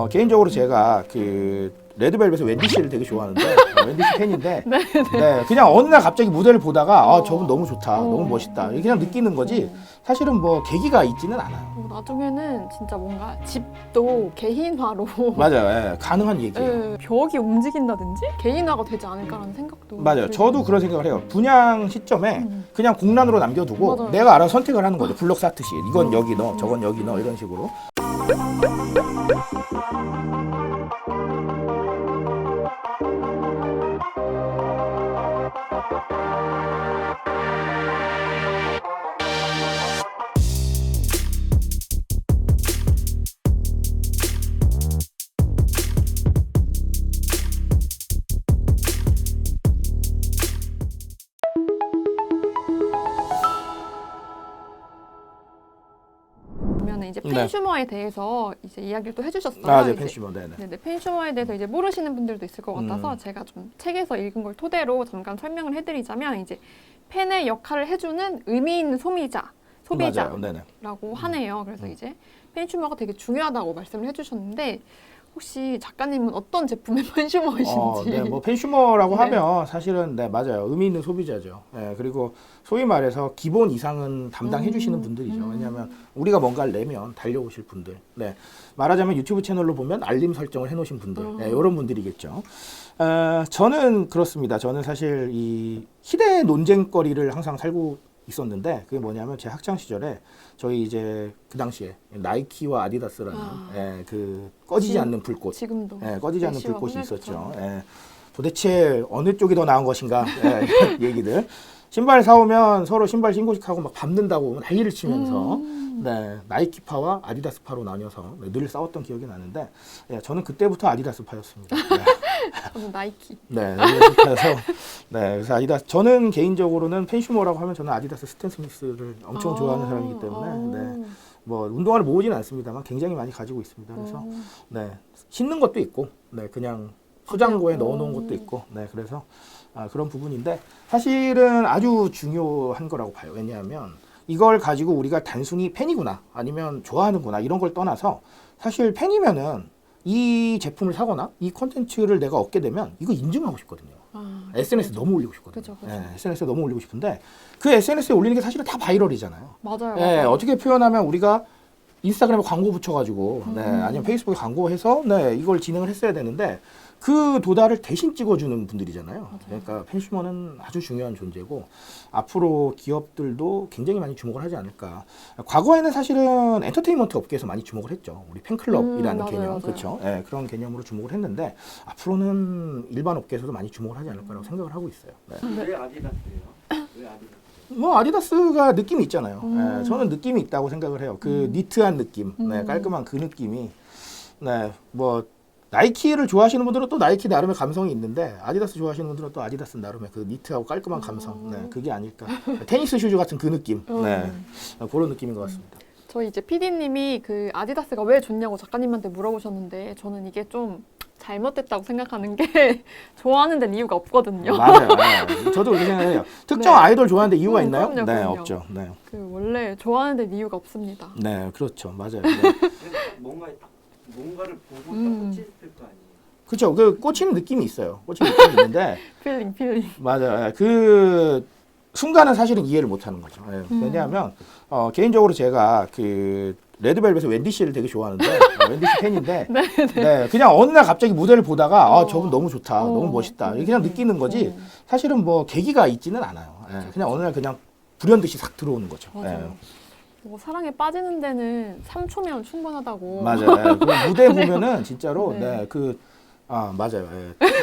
개인적으로 제가 그 레드벨벳의 웬디 씨를 되게 좋아하는데 웬디 씨 팬인데 네, 그냥 어느 날 갑자기 무대를 보다가 저분 너무 좋다, 너무 멋있다 이렇게 그냥 느끼는 거지 사실은 뭐 계기가 있지는 않아요. 나중에는 진짜 뭔가 집도 개인화로 맞아요. 예, 가능한 얘기예요. 벽이 움직인다든지 개인화가 되지 않을까라는 생각도 맞아요. 저도 그런 생각을 해요. 분양 시점에 그냥 공란으로 남겨두고 맞아요. 내가 알아서 선택을 하는 거죠. 블록 쌓듯이 이건 여기 넣어, 저건 여기 넣어 이런 식으로. 보면은 이제 팬슈머에 대해서 이제 이야기를 또 해주셨어요. 아, 네, 이제. 팬슈머, 네네. 네네, 팬슈머에 대해서 이제 모르시는 분들도 있을 것 같아서 제가 좀 책에서 읽은 걸 토대로 잠깐 설명을 해드리자면 이제 팬의 역할을 해주는 의미 있는 소비자라고 하네요. 그래서 이제 팬슈머가 되게 중요하다고 말씀을 해주셨는데 혹시 작가님은 어떤 제품의 팬슈머이신지? 네, 뭐 팬슈머라고 하면 사실은 네 맞아요. 의미 있는 소비자죠. 네, 그리고 소위 말해서 기본 이상은 담당해 주시는 분들이죠. 왜냐하면 우리가 뭔가를 내면 달려오실 분들. 네, 말하자면 유튜브 채널로 보면 알림 설정을 해놓으신 분들. 네, 이런 분들이겠죠. 저는 그렇습니다. 저는 사실 이 희대의 논쟁거리를 항상 살고 있었는데 그게 뭐냐면 제 학창 시절에 저희 이제 그 당시에 나이키와 아디다스라는 그 꺼지지 않는 불꽃, 지금도 꺼지지 않는 불꽃이 있었죠. 도대체 어느 쪽이 더 나은 것인가 이런 얘기들. 신발 사오면 서로 신발 신고식하고 막 밟는다고 난리를 치면서 나이키파와 아디다스파로 나뉘어서 늘 싸웠던 기억이 나는데 저는 그때부터 아디다스파였습니다. 저는 나이키. 네, 그래서 그래서 아디다스 저는 개인적으로는 팬슈머라고 하면 저는 아디다스 스탠 스미스를 엄청 좋아하는 사람이기 때문에 뭐 운동화를 모으지는 않습니다만 굉장히 많이 가지고 있습니다. 그래서 신는 것도 있고 그냥 소장고에 넣어놓은 것도 있고 그래서 그런 부분인데 사실은 아주 중요한 거라고 봐요. 왜냐하면 이걸 가지고 우리가 단순히 팬이구나 아니면 좋아하는구나 이런 걸 떠나서 사실 팬이면은 이 제품을 사거나 이 콘텐츠를 내가 얻게 되면 이거 인증하고 싶거든요. SNS에 너무 올리고 싶거든요. 그쵸. SNS에 너무 올리고 싶은데 그 SNS에 올리는 게 사실은 다 바이럴이잖아요. 맞아요. 어떻게 표현하면 우리가 인스타그램에 광고 붙여가지고 아니면 페이스북에 광고해서 이걸 진행을 했어야 되는데 그 도달을 대신 찍어주는 분들이잖아요. 맞아요. 그러니까 팬슈머는 아주 중요한 존재고 앞으로 기업들도 굉장히 많이 주목을 하지 않을까. 과거에는 사실은 엔터테인먼트 업계에서 많이 주목을 했죠. 우리 팬클럽이라는 개념, 그렇죠? 그런 개념으로 주목을 했는데 앞으로는 일반 업계에서도 많이 주목을 하지 않을까라고 생각을 하고 있어요. 왜 아디다스예요? 왜 아디다스? 뭐 아디다스가 느낌이 있잖아요. 저는 느낌이 있다고 생각을 해요. 그 니트한 느낌, 깔끔한 그 느낌이. 뭐 나이키를 좋아하시는 분들은 또 나이키 나름의 감성이 있는데 아디다스 좋아하시는 분들은 또 아디다스 나름의 그 니트하고 깔끔한 감성, 그게 아닐까. 테니스 슈즈 같은 그 느낌, 그런 느낌인 것 같습니다. 저희 이제 PD님이 그 아디다스가 왜 좋냐고 작가님한테 물어보셨는데 저는 이게 좀 잘못됐다고 생각하는 게 좋아하는 데는 이유가 없거든요. 맞아요. 저도 그렇게 생각해요. 특정 아이돌 좋아하는데 이유가 있나요? 그럼요. 없죠. 그 원래 좋아하는 데는 이유가 없습니다. 그렇죠. 맞아요. 뭔가를 보고 딱 꽂힐 거 아니에요? 그렇죠. 그 꽂히는 느낌이 있어요. 꽂히는 느낌이 있는데 필링. 맞아요. 그 순간은 사실은 이해를 못하는 거죠. 왜냐하면 개인적으로 제가 그 레드벨벳의 웬디 씨를 되게 좋아하는데 웬디 씨 팬인데 그냥 어느 날 갑자기 무대를 보다가 저분 너무 좋다, 너무 멋있다 이렇게 그냥 느끼는 거지 사실은 뭐 계기가 있지는 않아요. 그냥 어느 날 그냥 불현듯이 싹 들어오는 거죠. 뭐 사랑에 빠지는 데는 3초면 충분하다고. 맞아요. 그 무대 보면은 진짜로 맞아요.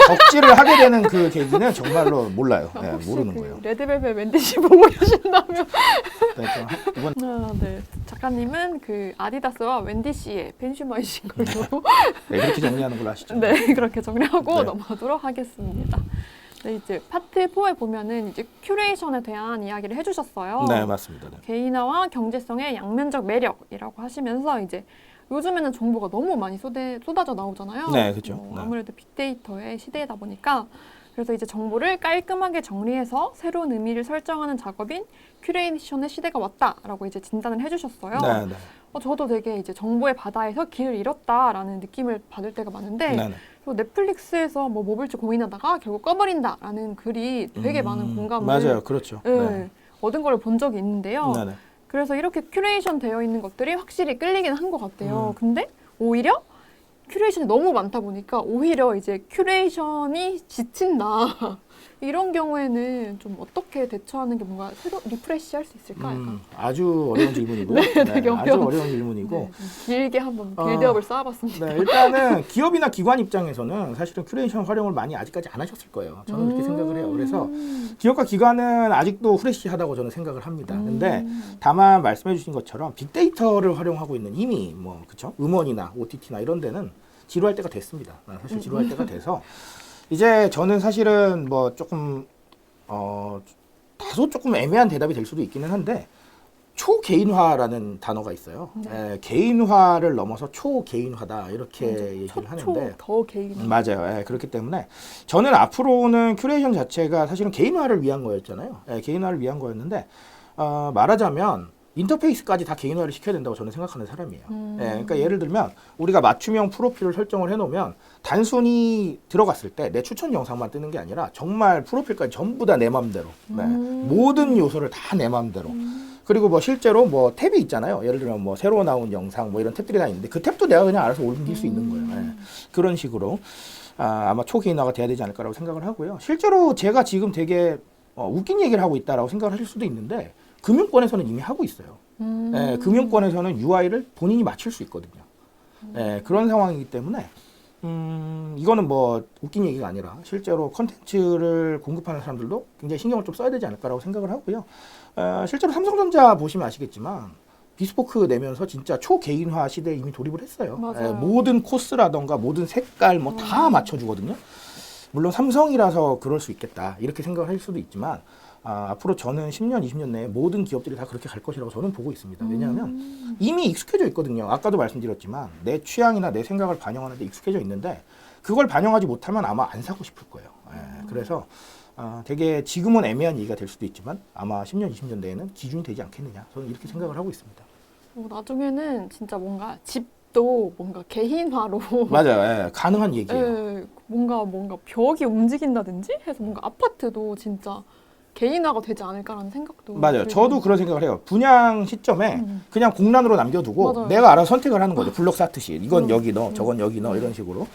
덕질을 하게 되는 그 계기는 정말로 몰라요. 모르는 거예요. 레드벨벳 웬디 씨 보고 계신다면. 이번 작가님은 그 아디다스와 웬디 씨의 팬슈머이신 걸로. 그렇게 정리하는 걸로 하시죠. 그렇게 정리하고 넘어가도록 하겠습니다. 이제 파트 4에 보면은 이제 큐레이션에 대한 이야기를 해주셨어요. 네, 맞습니다. 개인화와 경제성의 양면적 매력이라고 하시면서 이제 요즘에는 정보가 너무 많이 쏟아져 나오잖아요. 네, 그렇죠. 아무래도 빅데이터의 시대다 보니까 그래서 이제 정보를 깔끔하게 정리해서 새로운 의미를 설정하는 작업인 큐레이션의 시대가 왔다라고 이제 진단을 해주셨어요. 네, 네. 저도 되게 이제 정보의 바다에서 길을 잃었다라는 느낌을 받을 때가 많은데 네, 네. 또 넷플릭스에서 뭐 볼지 고민하다가 결국 꺼버린다라는 글이 되게 많은 공감을 맞아요, 그렇죠. 네, 얻은 걸 본 적이 있는데요. 네, 네. 그래서 이렇게 큐레이션 되어 있는 것들이 확실히 끌리긴 한 것 같아요. 근데 오히려 큐레이션이 너무 많다 보니까 오히려 이제 큐레이션이 지친다. 이런 경우에는 좀 어떻게 대처하는 게 뭔가 새로 리프레시 할 수 있을까? 약간. 아주 어려운 질문이고, 되게 아주 어려운. 어려운 질문이고. 네, 좀 길게 한번 빌드업을 쌓아봤습니다. 네, 일단은 기업이나 기관 입장에서는 사실은 큐레이션 활용을 많이 아직까지 안 하셨을 거예요. 저는 그렇게 생각을 해요. 그래서 기업과 기관은 아직도 후레쉬하다고 저는 생각을 합니다. 근데 다만 말씀해 주신 것처럼 빅데이터를 활용하고 있는 이미 뭐 그쵸? 음원이나 OTT나 이런 데는 지루할 때가 됐습니다. 사실 지루할 때가 돼서 이제 저는 사실은 뭐 조금 다소 조금 애매한 대답이 될 수도 있기는 한데 초개인화라는 단어가 있어요. 네. 개인화를 넘어서 초개인화다 이렇게 얘기를 하는데 더 개인. 맞아요. 그렇기 때문에 저는 앞으로는 큐레이션 자체가 사실은 개인화를 위한 거였잖아요. 개인화를 위한 거였는데 말하자면 인터페이스까지 다 개인화를 시켜야 된다고 저는 생각하는 사람이에요. 그러니까 예를 들면 우리가 맞춤형 프로필을 설정을 해놓으면 단순히 들어갔을 때 내 추천 영상만 뜨는 게 아니라 정말 프로필까지 전부 다 내 맘대로 모든 요소를 다 내 맘대로 그리고 뭐 실제로 뭐 탭이 있잖아요. 예를 들면 뭐 새로 나온 영상 뭐 이런 탭들이 다 있는데 그 탭도 내가 그냥 알아서 옮길 수 있는 거예요. 그런 식으로 아마 초개인화가 돼야 되지 않을까라고 생각을 하고요. 실제로 제가 지금 되게 웃긴 얘기를 하고 있다라고 생각을 하실 수도 있는데 금융권에서는 이미 하고 있어요. 금융권에서는 UI를 본인이 맞출 수 있거든요. 그런 상황이기 때문에 이거는 뭐 웃긴 얘기가 아니라 실제로 컨텐츠를 공급하는 사람들도 굉장히 신경을 좀 써야 되지 않을까라고 생각을 하고요. 실제로 삼성전자 보시면 아시겠지만 비스포크 내면서 진짜 초개인화 시대에 이미 돌입을 했어요. 맞아요. 모든 코스라던가 모든 색깔 뭐 다 맞춰주거든요. 물론 삼성이라서 그럴 수 있겠다 이렇게 생각을 할 수도 있지만 앞으로 저는 10년, 20년 내에 모든 기업들이 다 그렇게 갈 것이라고 저는 보고 있습니다. 왜냐하면 이미 익숙해져 있거든요. 아까도 말씀드렸지만 내 취향이나 내 생각을 반영하는 데 익숙해져 있는데 그걸 반영하지 못하면 아마 안 사고 싶을 거예요. 그래서 되게 지금은 애매한 얘기가 될 수도 있지만 아마 10년, 20년 내에는 기준이 되지 않겠느냐. 저는 이렇게 생각을 하고 있습니다. 나중에는 진짜 뭔가 집도 뭔가 개인화로 맞아요. 가능한 얘기예요. 뭔가 벽이 움직인다든지 해서 뭔가 아파트도 진짜 개인화가 되지 않을까라는 생각도 맞아요. 들고. 저도 그런 생각을 해요. 분양 시점에 그냥 공란으로 남겨두고 맞아요. 내가 알아서 선택을 하는 거죠. 블록 쌓듯이. 이건 여기 넣어, 저건 여기 넣어 이런 식으로.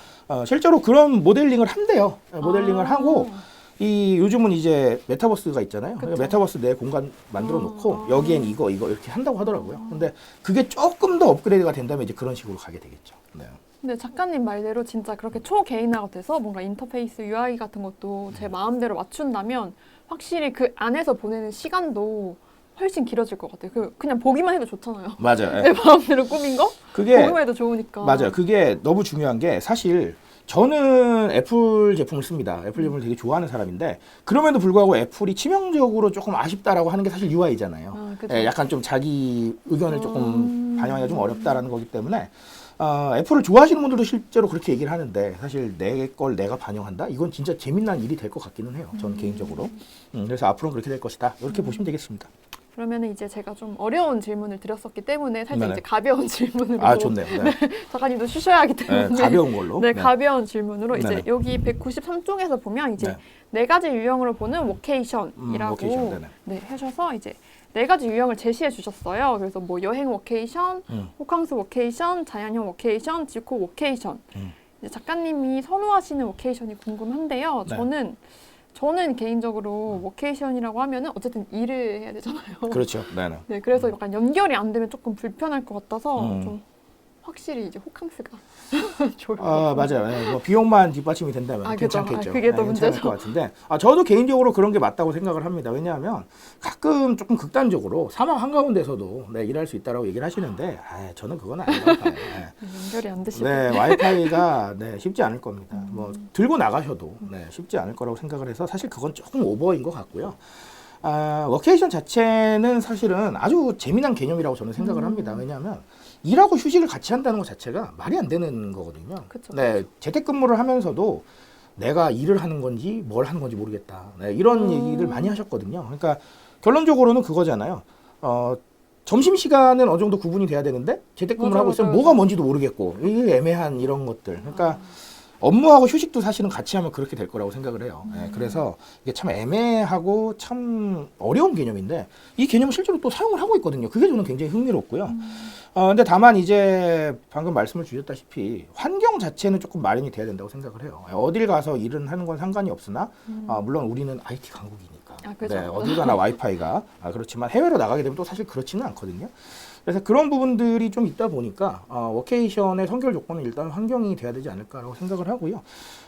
실제로 그런 모델링을 한대요. 모델링을 하고 이 요즘은 이제 메타버스가 있잖아요. 그쵸. 메타버스 내 공간 만들어 놓고 여기엔 이거 이렇게 한다고 하더라고요. 근데 그게 조금 더 업그레이드가 된다면 이제 그런 식으로 가게 되겠죠. 네. 근데 작가님 말대로 진짜 그렇게 초개인화가 돼서 뭔가 인터페이스 UI 같은 것도 제 마음대로 맞춘다면 확실히 그 안에서 보내는 시간도 훨씬 길어질 것 같아요. 그냥 보기만 해도 좋잖아요. 맞아요. 내 마음대로 꾸민 거? 그게 보기만 해도 좋으니까. 맞아요. 그게 너무 중요한 게 사실 저는 애플 제품을 씁니다. 애플 제품을 되게 좋아하는 사람인데 그럼에도 불구하고 애플이 치명적으로 조금 아쉽다라고 하는 게 사실 UI잖아요. 그쵸. 약간 좀 자기 의견을 조금 반영하기가 좀 어렵다라는 거기 때문에 애플을 좋아하시는 분들도 실제로 그렇게 얘기를 하는데 사실 내 걸 내가 반영한다? 이건 진짜 재미난 일이 될 것 같기는 해요. 저는 개인적으로. 그래서 앞으로는 그렇게 될 것이다. 이렇게 보시면 되겠습니다. 그러면 이제 제가 좀 어려운 질문을 드렸었기 때문에 살짝 네네. 이제 가벼운 질문으로 좋네요. 네. 작가님도 쉬셔야 하기 때문에 가벼운 걸로. 네, 가벼운 질문으로 이제 네네. 여기 193쪽에서 보면 이제 네. 네 가지 유형으로 보는 워케이션이라고 워케이션, 네네. 네, 하셔서 이제 네 가지 유형을 제시해 주셨어요. 그래서 뭐 여행 워케이션, 호캉스 워케이션, 자연형 워케이션, 지코 워케이션. 이제 작가님이 선호하시는 워케이션이 궁금한데요. 네. 저는 개인적으로 워케이션이라고 하면은 어쨌든 일을 해야 되잖아요. 그렇죠. 네네. 네, 그래서 약간 연결이 안 되면 조금 불편할 것 같아서 좀 확실히 이제 호캉스가 좋을 것 같아요. 맞아요. 네, 뭐 비용만 뒷받침이 된다면 그죠. 괜찮겠죠. 그게 더 괜찮을 문제죠. 것 같은데 저도 개인적으로 그런 게 맞다고 생각을 합니다. 왜냐하면 가끔 조금 극단적으로 사막 한가운데서도 일할 수 있다라고 얘기를 하시는데 저는 그건 아니라고 봐요. 연결이 안 되시고. 네, 와이파이가 쉽지 않을 겁니다. 뭐 들고 나가셔도 쉽지 않을 거라고 생각을 해서 사실 그건 조금 오버인 것 같고요. 워케이션 자체는 사실은 아주 재미난 개념이라고 저는 생각을 합니다. 왜냐하면 일하고 휴식을 같이 한다는 것 자체가 말이 안 되는 거거든요. 그쵸. 네, 재택근무를 하면서도 내가 일을 하는 건지 뭘 하는 건지 모르겠다. 네, 이런 얘기를 많이 하셨거든요. 그러니까 결론적으로는 그거잖아요. 점심시간은 어느 정도 구분이 돼야 되는데 재택근무를 맞아, 하고 있으면 맞아, 뭐가 맞아. 뭔지도 모르겠고 이게 애매한 이런 것들. 그러니까 업무하고 휴식도 사실은 같이 하면 그렇게 될 거라고 생각을 해요. 예, 그래서 이게 참 애매하고 참 어려운 개념인데 이 개념을 실제로 또 사용을 하고 있거든요. 그게 저는 굉장히 흥미롭고요. 근데 다만 이제 방금 말씀을 주셨다시피 환경 자체는 조금 마련이 돼야 된다고 생각을 해요. 어딜 가서 일은 하는 건 상관이 없으나 물론 우리는 IT 강국이니까 그죠. 네, 어딜 가나 와이파이가 그렇지만 해외로 나가게 되면 또 사실 그렇지는 않거든요. 그래서 그런 부분들이 좀 있다 보니까 워케이션의 선결 조건은 일단 환경이 돼야 되지 않을까라고 생각을 하고요.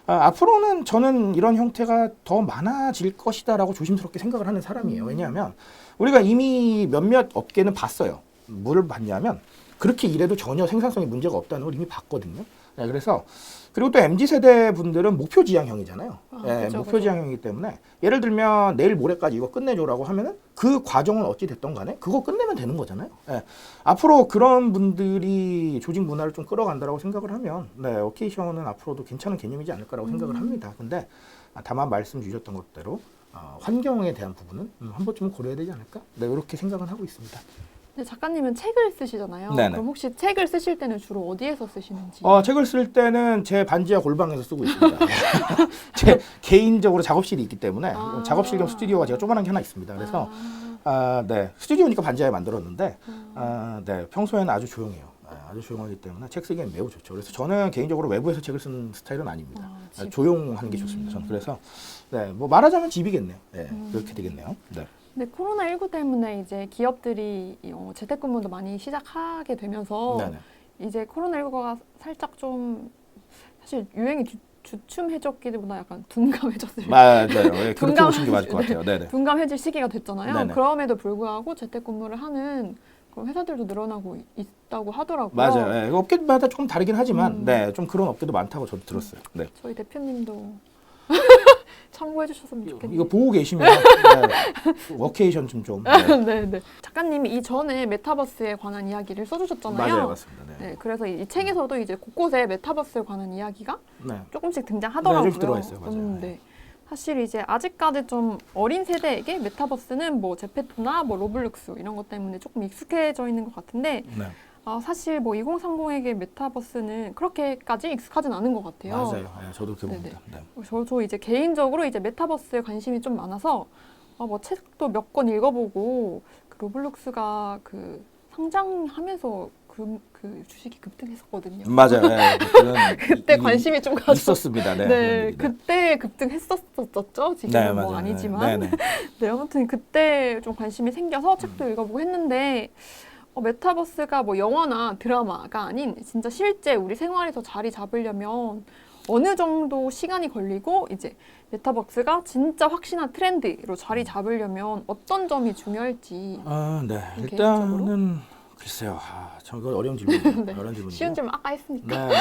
앞으로는 저는 이런 형태가 더 많아질 것이다라고 조심스럽게 생각을 하는 사람이에요. 왜냐하면 우리가 이미 몇몇 업계는 봤어요. 뭐를 봤냐면 그렇게 일해도 전혀 생산성에 문제가 없다는 걸 이미 봤거든요. 네, 그래서 그리고 또 MZ세대 분들은 목표 지향형이잖아요. 그죠, 목표 그죠. 지향형이기 때문에 예를 들면 내일 모레까지 이거 끝내줘라고 하면은 그 과정은 어찌 됐던 간에 그거 끝내면 되는 거잖아요. 앞으로 그런 분들이 조직 문화를 좀 끌어간다라고 생각을 하면 워케이션은 앞으로도 괜찮은 개념이지 않을까라고 생각을 합니다. 근데 다만 말씀 주셨던 것대로 환경에 대한 부분은 한 번쯤은 고려해야 되지 않을까? 네, 이렇게 생각은 하고 있습니다. 근데 작가님은 책을 쓰시잖아요. 네네. 그럼 혹시 책을 쓰실 때는 주로 어디에서 쓰시는지? 책을 쓸 때는 제 반지하 골방에서 쓰고 있습니다. 제 개인적으로 작업실이 있기 때문에 작업실 겸 스튜디오가 제가 조그만한 게 하나 있습니다. 그래서 네, 스튜디오니까 반지하에 만들었는데 네, 평소에는 아주 조용해요. 아주 조용하기 때문에 책 쓰기엔 매우 좋죠. 그래서 저는 개인적으로 외부에서 책을 쓰는 스타일은 아닙니다. 조용하는 게 좋습니다. 저는 그래서 네, 뭐 말하자면 집이겠네요. 네, 그렇게 되겠네요. 네. 근데 코로나19 때문에 이제 기업들이 재택근무도 많이 시작하게 되면서 네네. 이제 코로나19가 살짝 좀 사실 유행이 주춤해졌기보다 약간 둔감해졌어요. 맞아요. 네, 그렇게 둔감- 보시는 게 맞을 것 같아요. 네네. 둔감해질 시기가 됐잖아요. 네네. 그럼에도 불구하고 재택근무를 하는 그런 회사들도 늘어나고 있다고 하더라고요. 맞아요. 네, 업계마다 조금 다르긴 하지만 네, 좀 그런 업계도 많다고 저도 들었어요. 네. 저희 대표님도 참고해 주셨으면 좋겠네요. 이거 보고 계시면 네, 워케이션 좀 네. 네. 작가님이 이전에 메타버스에 관한 이야기를 써주셨잖아요. 맞아요, 맞습니다. 네. 네, 그래서 이 책에서도 이제 곳곳에 메타버스에 관한 이야기가 네. 조금씩 등장하더라고요. 네, 조금씩 들어가 있어요. 맞아요. 네. 사실 이제 아직까지 좀 어린 세대에게 메타버스는 뭐 제페토나 뭐 로블록스 이런 것 때문에 조금 익숙해져 있는 것 같은데 네. 사실 뭐 2030에게 메타버스는 그렇게까지 익숙하진 않은 것 같아요. 맞아요. 네, 저도 그렇게 봅니다. 네. 저 이제 개인적으로 이제 메타버스에 관심이 좀 많아서 뭐 책도 몇 권 읽어보고 그 로블록스가 그 상장하면서 그 주식이 급등했었거든요. 맞아요. 네, 그때 관심이 좀 가서 있었습니다. 네. 네, 그때 급등했었었죠. 지금은 네, 뭐 맞아요. 아니지만. 네, 네, 아무튼 그때 좀 관심이 생겨서 책도 읽어보고 했는데 메타버스가 뭐 영화나 드라마가 아닌 진짜 실제 우리 생활에서 자리 잡으려면 어느 정도 시간이 걸리고 이제 메타버스가 진짜 확실한 트렌드로 자리 잡으려면 어떤 점이 중요할지. 네. 개인적으로? 일단은 글쎄요. 참 이거 어려운 질문이에요. 네. 어려운 질문이에요. 쉬운 질문 아까 했으니까. 네.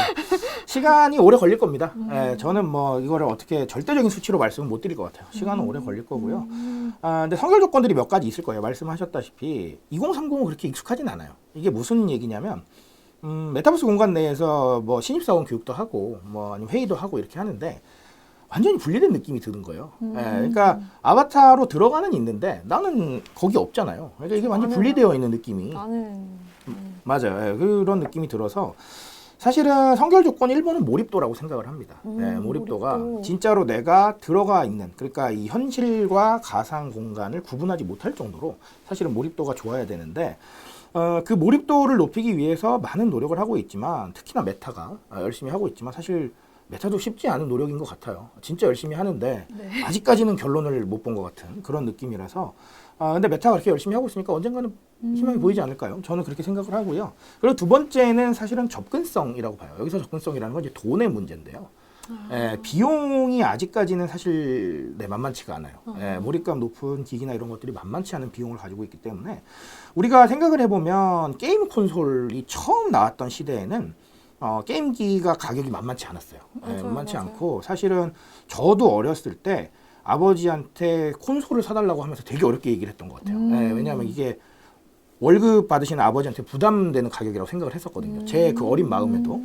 시간이 오래 걸릴 겁니다. 네, 저는 뭐 이거를 어떻게 절대적인 수치로 말씀은 못 드릴 것 같아요. 시간은 오래 걸릴 거고요. 근데 선결 조건들이 몇 가지 있을 거예요. 말씀하셨다시피 2030은 그렇게 익숙하진 않아요. 이게 무슨 얘기냐면 메타버스 공간 내에서 뭐 신입사원 교육도 하고 뭐 아니면 회의도 하고 이렇게 하는데 완전히 분리된 느낌이 드는 거예요. 그러니까 아바타로 들어가는 있는데 나는 거기 없잖아요. 그러니까 이게 완전 분리되어 있는 느낌이. 나는 맞아요. 예, 그런 느낌이 들어서 사실은 선결 조건 1번은 몰입도라고 생각을 합니다. 몰입도가 몰입도. 진짜로 내가 들어가 있는 그러니까 이 현실과 가상 공간을 구분하지 못할 정도로 사실은 몰입도가 좋아야 되는데 그 몰입도를 높이기 위해서 많은 노력을 하고 있지만 특히나 메타가 열심히 하고 있지만 사실 메타도 쉽지 않은 노력인 것 같아요. 진짜 열심히 하는데 네. 아직까지는 결론을 못 본 것 같은 그런 느낌이라서 근데 메타가 그렇게 열심히 하고 있으니까 언젠가는 희망이 보이지 않을까요? 저는 그렇게 생각을 하고요. 그리고 두 번째는 사실은 접근성이라고 봐요. 여기서 접근성이라는 건 이제 돈의 문제인데요. 비용이 아직까지는 사실 만만치가 않아요. 몰입감 높은 기기나 이런 것들이 만만치 않은 비용을 가지고 있기 때문에 우리가 생각을 해보면 게임 콘솔이 처음 나왔던 시대에는 게임기가 가격이 만만치 않았어요. 만만치 맞아요. 않고 사실은 저도 어렸을 때 아버지한테 콘솔을 사달라고 하면서 되게 어렵게 얘기를 했던 것 같아요. 왜냐하면 이게 월급 받으시는 아버지한테 부담되는 가격이라고 생각을 했었거든요. 제 그 어린 마음에도.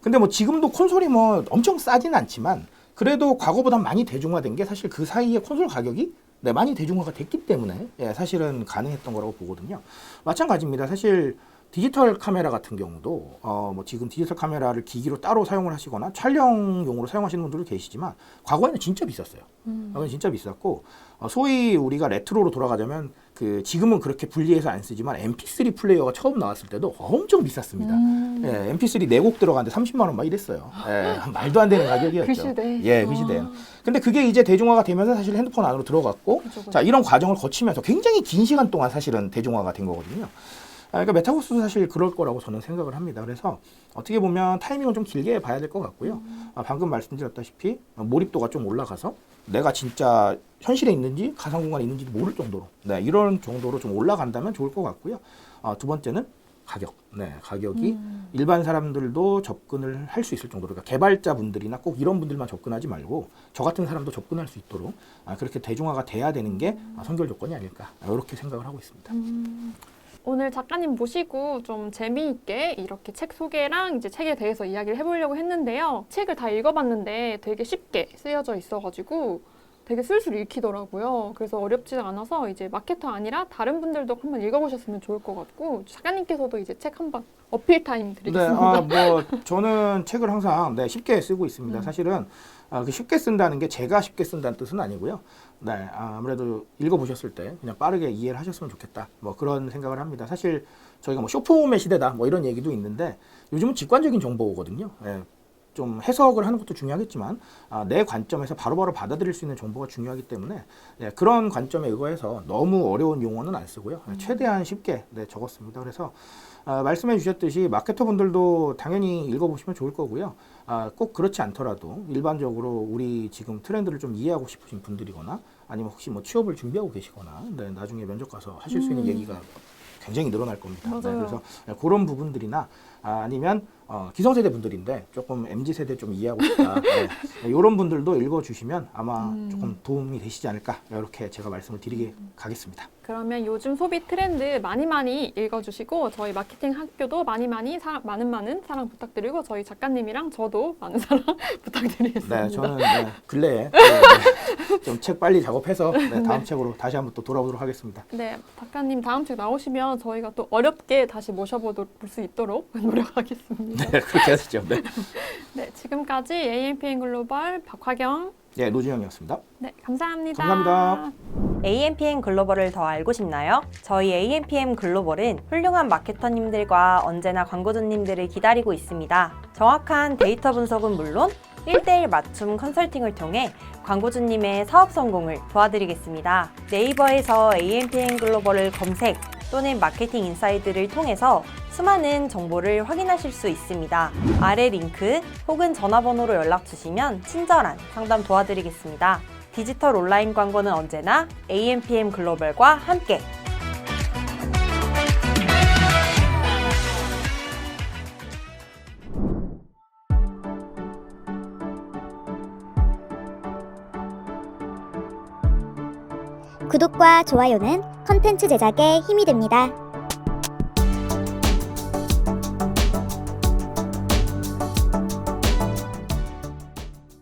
근데 뭐 지금도 콘솔이 뭐 엄청 싸진 않지만 그래도 과거보다 많이 대중화된 게 사실 그 사이에 콘솔 가격이 네, 많이 대중화가 됐기 때문에 예, 사실은 가능했던 거라고 보거든요. 마찬가지입니다. 사실 디지털 카메라 같은 경우도 뭐 지금 디지털 카메라를 기기로 따로 사용을 하시거나 촬영용으로 사용하시는 분들도 계시지만 과거에는 진짜 비쌌어요. 과거에는 진짜 비쌌고 소위 우리가 레트로로 돌아가자면 그 지금은 그렇게 분리해서 안 쓰지만 MP3 플레이어가 처음 나왔을 때도 엄청 비쌌습니다. 예, MP3 4곡 들어가는데 30만 원 막 이랬어요. 예, 말도 안 되는 가격이었죠. 그 시대. 예, 그 시대요. 근데 그게 이제 대중화가 되면서 사실 핸드폰 안으로 들어갔고 그쵸. 자, 이런 과정을 거치면서 굉장히 긴 시간 동안 사실은 대중화가 된 거거든요. 그러니까 메타버스도 사실 그럴 거라고 저는 생각을 합니다. 그래서 어떻게 보면 타이밍은 좀 길게 봐야 될 것 같고요. 방금 말씀드렸다시피 몰입도가 좀 올라가서 내가 진짜 현실에 있는지 가상 공간에 있는지 모를 정도로 네, 이런 정도로 좀 올라간다면 좋을 것 같고요. 두 번째는 가격. 네, 가격이 일반 사람들도 접근을 할 수 있을 정도로 그러니까 개발자분들이나 꼭 이런 분들만 접근하지 말고 저 같은 사람도 접근할 수 있도록 그렇게 대중화가 돼야 되는 게 선결 조건이 아닐까 이렇게 생각을 하고 있습니다. 오늘 작가님 모시고 좀 재미있게 이렇게 책 소개랑 이제 책에 대해서 이야기를 해보려고 했는데요. 책을 다 읽어봤는데 되게 쉽게 쓰여져 있어가지고 되게 술술 읽히더라고요. 그래서 어렵지가 않아서 이제 마케터 아니라 다른 분들도 한번 읽어보셨으면 좋을 것 같고 작가님께서도 이제 책 한번 어필 타임 네, 드리겠습니다. 뭐 저는 책을 항상 네, 쉽게 쓰고 있습니다. 사실은 그 쉽게 쓴다는 게 제가 쉽게 쓴다는 뜻은 아니고요. 네, 아무래도 읽어보셨을 때 그냥 빠르게 이해를 하셨으면 좋겠다. 뭐 그런 생각을 합니다. 사실 저희가 뭐 쇼폼의 시대다 뭐 이런 얘기도 있는데 요즘은 직관적인 정보거든요. 네, 좀 해석을 하는 것도 중요하겠지만 내 관점에서 바로바로 받아들일 수 있는 정보가 중요하기 때문에 네, 그런 관점에 의거해서 너무 어려운 용어는 안 쓰고요. 최대한 쉽게 네, 적었습니다. 그래서 말씀해 주셨듯이 마케터 분들도 당연히 읽어보시면 좋을 거고요. 꼭 그렇지 않더라도 일반적으로 우리 지금 트렌드를 좀 이해하고 싶으신 분들이거나 아니면 혹시 뭐 취업을 준비하고 계시거나 네, 나중에 면접 가서 하실 수 있는 얘기가 굉장히 늘어날 겁니다. 네, 그래서 그런 부분들이나 아니면 기성세대 분들인데 조금 MZ세대 좀 이해하고 싶다. 네, 이런 분들도 읽어주시면 아마 조금 도움이 되시지 않을까 이렇게 제가 말씀을 드리게 가겠습니다. 그러면 요즘 소비 트렌드 많이 읽어주시고 저희 마케팅 학교도 많은 사랑 부탁드리고 저희 작가님이랑 저도 많은 사랑 부탁드리겠습니다. 네, 저는 근래에 좀 책 빨리 작업해서 다음 책으로 다시 한번 또 돌아오도록 하겠습니다. 네, 작가님 다음 책 나오시면 저희가 또 어렵게 다시 모셔볼 수 있도록 노력하겠습니다. 네, 그렇게 하시죠. 네, 네, 지금까지 AMPN 글로벌 박화경. 네 노준영이었습니다. 네, 감사합니다. 감사합니다. AMPM 글로벌을 더 알고 싶나요? 저희 AMPM 글로벌은 훌륭한 마케터님들과 언제나 광고주님들을 기다리고 있습니다. 정확한 데이터 분석은 물론 1:1 맞춤 컨설팅을 통해 광고주님의 사업 성공을 도와드리겠습니다. 네이버에서 AMPM 글로벌을 검색 또는 마케팅 인사이드를 통해서 수많은 정보를 확인하실 수 있습니다. 아래 링크 혹은 전화번호로 연락 주시면 친절한 상담 도와드리겠습니다. 디지털 온라인 광고는 언제나 AMPM 글로벌과 함께. 구독과 좋아요는 컨텐츠 제작에 힘이 됩니다.